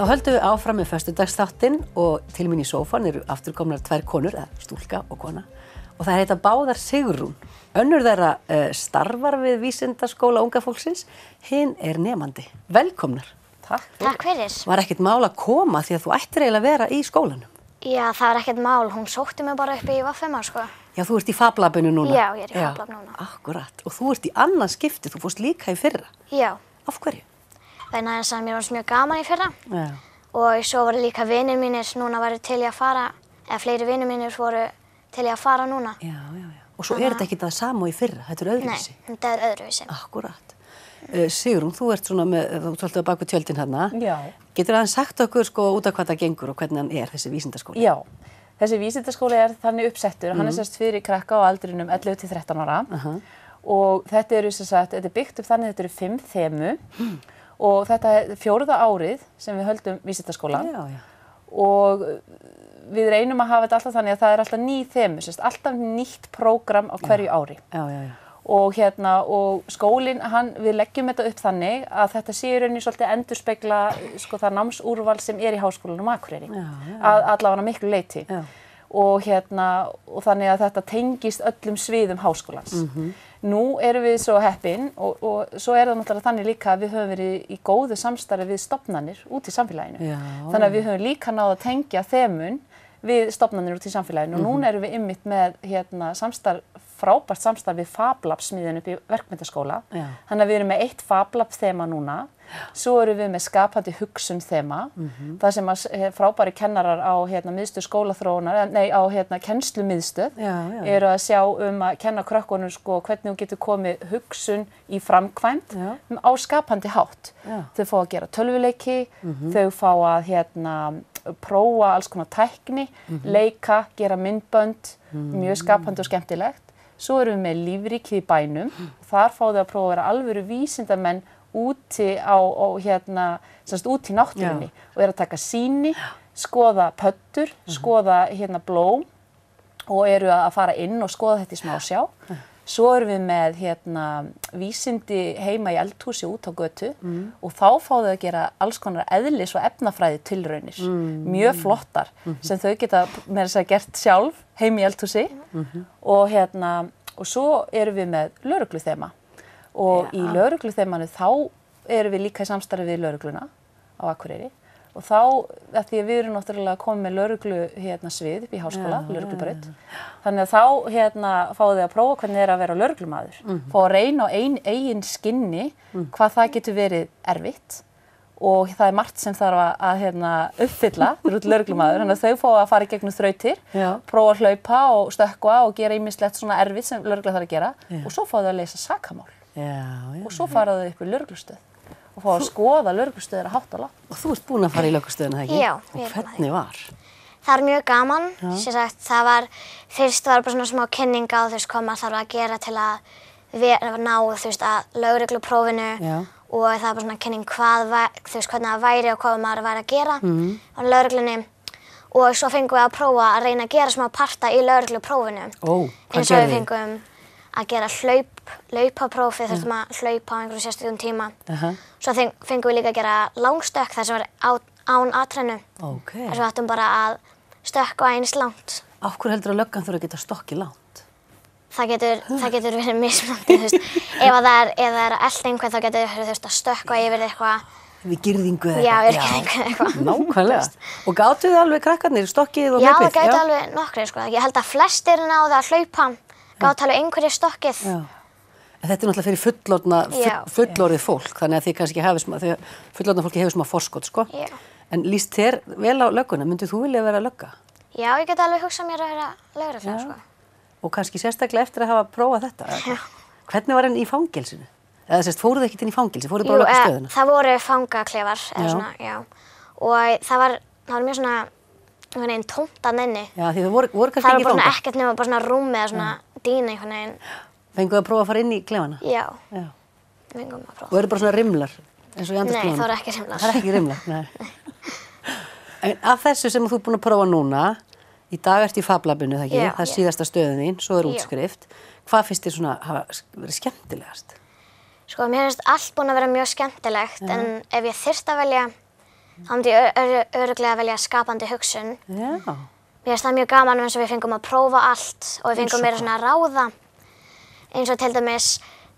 Þá höldum við áfram með föstudagsþáttinn og til mín í sófan eru afturkomnar tvær konur, stúlka og kona, og það heita báðar Sigrún. Önnur þeirra starfar við Vísindaskóla unga fólksins, hinn nemandi. Velkomnar. Takk fyrir. Takk fyrir. Var ekkert mál að koma því að þú ættir eiginlega að vera í skólanum? Já, það var ekkert mál. Hún sótti mig bara upp í VFM, sko. Já, þú ert í Fab-labinu núna? Já, ég er í Fab-lab núna. Akkurat. Og þú ert í annað skipti, þú fórst líka í fyrra? Já. Af hverju? Vegna þess að mér var mjög gaman í fyrra. Já. Og svo voru líka vinir mínir núna væru til í að fara, eða fleiri vinir mínir voru til í að fara núna. Já. Og svo er þetta ekki það sama í fyrra, þetta er öðruvísi? Nei, þetta er öðruvísi. Akkurat. Sigrún, þú ert svona með, þú ert alltaf bak við tjöldin hérna. Já. Getur aðeins sagt okkur út af hvað það gengur og hvernig hann er, þessi vísindaskóli? Já, þessi vísindaskóli er þannig uppsettur, hann er sérst fyrir krakka á aldrinum 11 til 13 ára og þetta er byggt upp þannig að þetta eru 5 þemu og þetta er 4. árið sem við höldum vísindaskóla og við reynum að hafa þetta alltaf þannig að það er alltaf ný þemu, alltaf nýtt prógram á hverju ári. Og skólinn, við leggjum þetta upp þannig að þetta sé í rauninni svolítið endurspegla það námsúrval sem er í Háskólanum á Akureyri, allavega miklu leyti. Og þannig að þetta tengist öllum sviðum háskólans. Nú erum við svo heppin og svo er það náttúrulega þannig líka að við höfum verið í góðu samstarfi við stofnanir út í samfélaginu. Þannig að við höfum líka náð að tengja þemun við stofnanir út í samfélaginu og núna erum við einmitt með frábært samstarf við Fab-lab smiðin upp í Verkmenntaskóla. Þannig að við erum með 1 Fab-lab þema núna. Svo erum við með skapandi hugsun þema. Það sem frábæri kennarar á miðstöð skólaþróunar, á kennslumiðstöð eru að sjá að kenna krökkunum hvernig hún getur komið hugsun í framkvæmd á skapandi hátt. Þau fá að gera tölvuleiki, þau fá að prófa alls konar tækni, leika, gera myndbönd, mjög skapandi og skemmtilegt. Svo erum við með lífríkið í bænum. Þar fá þau að prófa að vera alvöru vísindamenn úti úti í náttúrunni og eru að taka sýni, skoða pöddur, skoða blóm og eru að fara inn og skoða þetta í smásjá. Svo erum við með vísindi heima í eldhúsi út á götu og þá fá þau að gera alls konar eðlis- og efnafræði tilraunir, mjög flottar, sem þau geta meira að segja gert sjálf heima í eldhúsi og svo erum við með lögregluþema og í lögregluþemanu þá erum við líka í samstarfi við lögregluna á Akureyri og þá, af því að við erum náttúrulega komið með lögreglu svið upp í háskóla, lögreglubraut. Þannig að þá fá þau að prófa hvernig er að vera lögreglumaður. Fá að reyna á eigin skinni hvað það getur verið erfitt og það er margt sem þarf að uppfylla fyrir út lögreglumaður. Þannig að þau fá að fara í gegnum þrautir, prófa að hlaupa og stökkva og gera ýmislegt svona erfitt sem lögregla þarf að gera og svo fá þau að leysa sakamál. Og svo fara þau upp í lögreglustöð og fá að skoða lögreglustöðina hátt og lágt. Og þú ert búin að fara í lögreglustöðina, ekki? Já, og hvernig var? Það var mjög gaman. Fyrst var bara svona smá kynning á hvað maður þarf að gera til að ná að lögregluprófinu og það var bara svona kynning hvernig það væri og hvað maður væri að gera á lögreglunni. Og svo fengum við að prófa að reyna að gera smá parta í lögregluprófinu. Hvað gerði? Við fengum að gera hlaupapróf, við þurftum að hlaupa á einhverjum sérstökum tíma. Svo fengum við líka að gera langstökk þar sem var án atrennu. Þar sem við ættum bara að stökkva eins langt. Af hverju heldur að löggan þurfa að geta stokkið langt? Það getur verið mismunandi, ef það er að elta einhvern þá getur þau að stökkva yfir eitthvað. Við girðingu eða eitthvað? Já, við girðingu eitthvað. Nákvæmlega. Og gátu þið alveg krakkarnir, stokkið og hlaupið? Já, það gætu alveg nokkrir, Ég held að flestir náðu að hlaupa, gátu alveg einhverju stokkið. Þetta er náttúrulega fyrir fullorðið fólk, þannig að þið kannski fullorðna fólki hefur smá forskot, En líst þér vel á lögguna? Myndið þú vilja vera lögga? Já, ég geti alveg hugsað mér að vera lögregla, Og kannski sérstaklega eftir að hafa prófað þetta? Já. Hvernig var hann í fangelsinu? Eða fóruð ekkert inn í fangelsi, fóruð bara á löggastöðina? Það voru fangaklefar, og það var mjög svona tómt að nenni. Já, því það voru kannski ekki fanga? Það var bara ekkert nema bara svona rúm eða svona dýna einhvern veginn. Fenguð að prófa að fara inn í klefana? Já. Fengum að prófa. Og eru bara svona rimlar, eins og í andars klefana? Nei, það eru ekki rimlar. Það er ekki rimlar, nei. En af þessu sem þú ert búin að prófa núna, í dag ert í Fab-labinu, það ekki? Það er síðasta stöðin þín, svo er útskrift. Hvað finnst þér svona hafa verið skemmtilegast? Mér finnst allt búin að vera mjög skemmtilegt, en ef ég þyrfti að velja þá myndi ég örugglega velja skapandi hugsun. Já. Mér finnst það mjög gaman eins og við fengum að prófa allt og við fengum meira svona að ráða. Eins og til dæmis,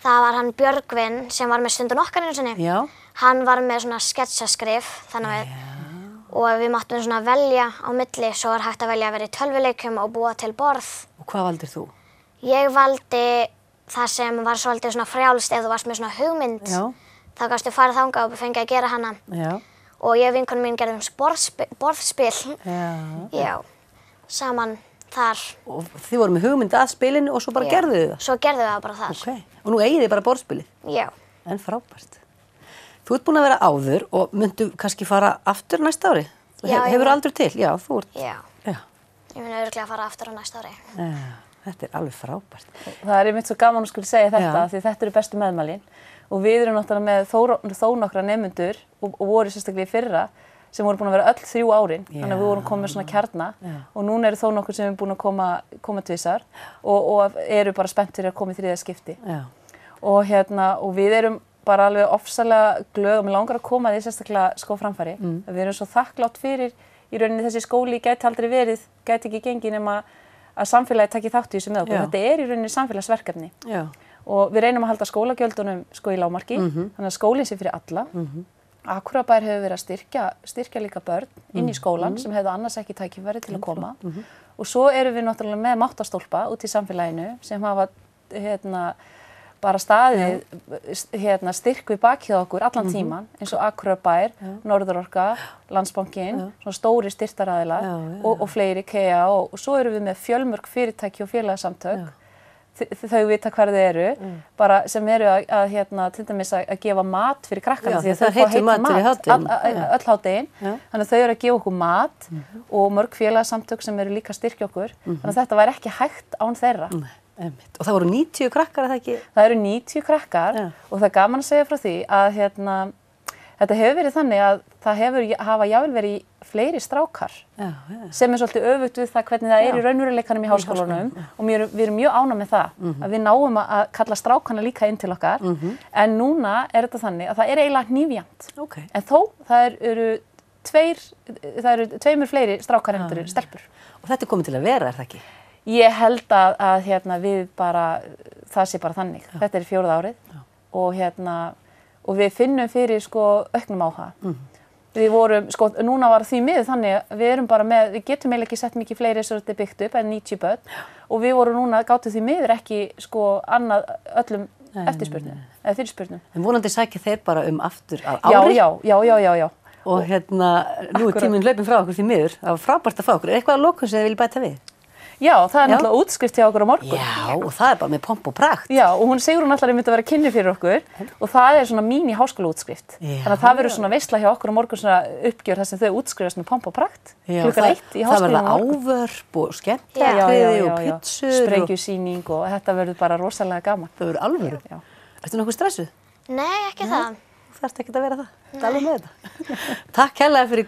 það var hann Björgvin sem var með Stundin okkar einu sinni. Já. Hann var með svona sketsaskrif, og við máttum svona velja á milli, svo var hægt að velja að vera í tölvuleikjum og búa til borð. Og hvað valdir þú? Ég valdi það sem var svolítið svona frjálst ef þú varst með svona hugmynd. Já. Þá gafstu farið þangað og fengið að gera hana. Já. Og ég og vinkonum mín gerðum borðspil. Já. Saman þar. Og þið voru með hugmynd að spilinu og svo bara gerðu þið það? Svo gerðum við það bara þar. Ok. Og nú eigið þið bara borðspilið? Já. En frábært. Þú ert búin að vera áður og myndu kannski fara aftur næsta ári? Já. Hefur aldur til? Já, þú ert. Já. Já. Ég mun örugglega að fara aftur á næsta ári. Já. Þetta er alveg frábært. Það er einmitt svo gaman að skuli segja þetta því þetta eru bestu meðmælin og við erum náttúrulega með þó nokkra nemendur og voru sérstaklega í fyrra sem voru búin að vera öll 3 árin, þannig að við vorum komið með svona kjarna og núna eru þó nokkur sem er búin að koma tvisar og eru bara spennt fyrir að koma í 3. skipti. Já. Og við erum bara alveg ofsalega glöð og mér langar að koma því sérstaklega framfæri. Við erum svo þakklátt fyrir í rauninni þessi skóli gæti aldrei gæti ekki gengið nema að samfélagi taki þátt í þessu með okkur. Þetta er í rauninni samfélagsverkefni. Já. Og við reynum að halda skólagjöldunum í lágmarki, þannig að skólinn sé fyrir alla. Akureyrarbær hefur verið að styrkja líka börn inn í skólan sem hefðu annars ekki tækifæri til að koma. Og svo erum við náttúrulega með máttastólpa út í samfélaginu sem hafa bara staðið styrk við bakið okkur allan tíman eins og Akureyrarbær, Norðurorka, Landsbankinn, svona stóri styrktaraðilar og fleiri, KEA og svo erum við með fjölmörg fyrirtæki og félagasamtök. Þau vita hver þau eru, bara sem eru að til dæmis að gefa mat fyrir krakkana því að þau fá heitan mat öll hádegin. Þannig að þau eru að gefa okkur mat og mörg félagasamtök sem eru líka að styrkja okkur. Þannig að þetta væri ekki hægt án þeirra. Og það voru 90 krakkar, er það ekki? Það eru 90 krakkar og það er gaman að segja frá því að þetta hefur verið þannig að það hafa jáfnvel verið fleiri strákar sem er svolítið öfugt við það hvernig það er í raunveruleikanum í háskólanum og við erum mjög ánægð með það að við náum að kalla strákana líka inn til okkar en núna er þetta þannig að það er eiginlega hnífjant en þó það eru tveimur fleiri strákar en þetta eru stelpur. Og þetta er komið til að vera, er það ekki? Ég held að við bara, það sé bara þannig. Þetta er 4. árið og við finnum fyrir auknum áhuga. Við vorum, núna var því miður þannig að við getum eiginlega ekki sett mikið fleiri svo þetta er byggt upp en 90 börn og við vorum núna, gátum því miður ekki annað öllum eftirspurnum, eða fyrirspurnum. En vonandi sækja þeir bara aftur að ári? Já. Og nú er tíminn hlaupinn frá okkur því miður. Það var frábært að fá okkur. Er eitthvað að lokum sem þið viljið bæta við? Já, það er náttúrulega útskrift hjá okkur á morgun. Já, og það er bara með pomp og prakt. Já, og hún Sigrún ætlar einmitt að vera kynni fyrir okkur og það er svona mín í háskólaútskrift. Þannig að það verður svona veisla hjá okkur á morgun svona uppgjör þar sem þau útskrifast með pomp og prakt. Klukkan 1 í háskólanum á morgun. Það verður ávörp og skemmtiatriði og pitsur. Sprengjusýning og þetta verður bara rosalega gaman. Það verður alvöru. Ertu nokkuð stressuð? Nei, ekki það. Þú þarft ekki að vera það. Þetta er alveg með þetta. Takk kærlega fyrir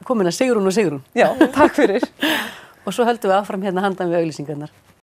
komuna Sigrún og Sigrún. Já, takk fyrir. Og svo höldum við áfram handan við auglýsingarnar.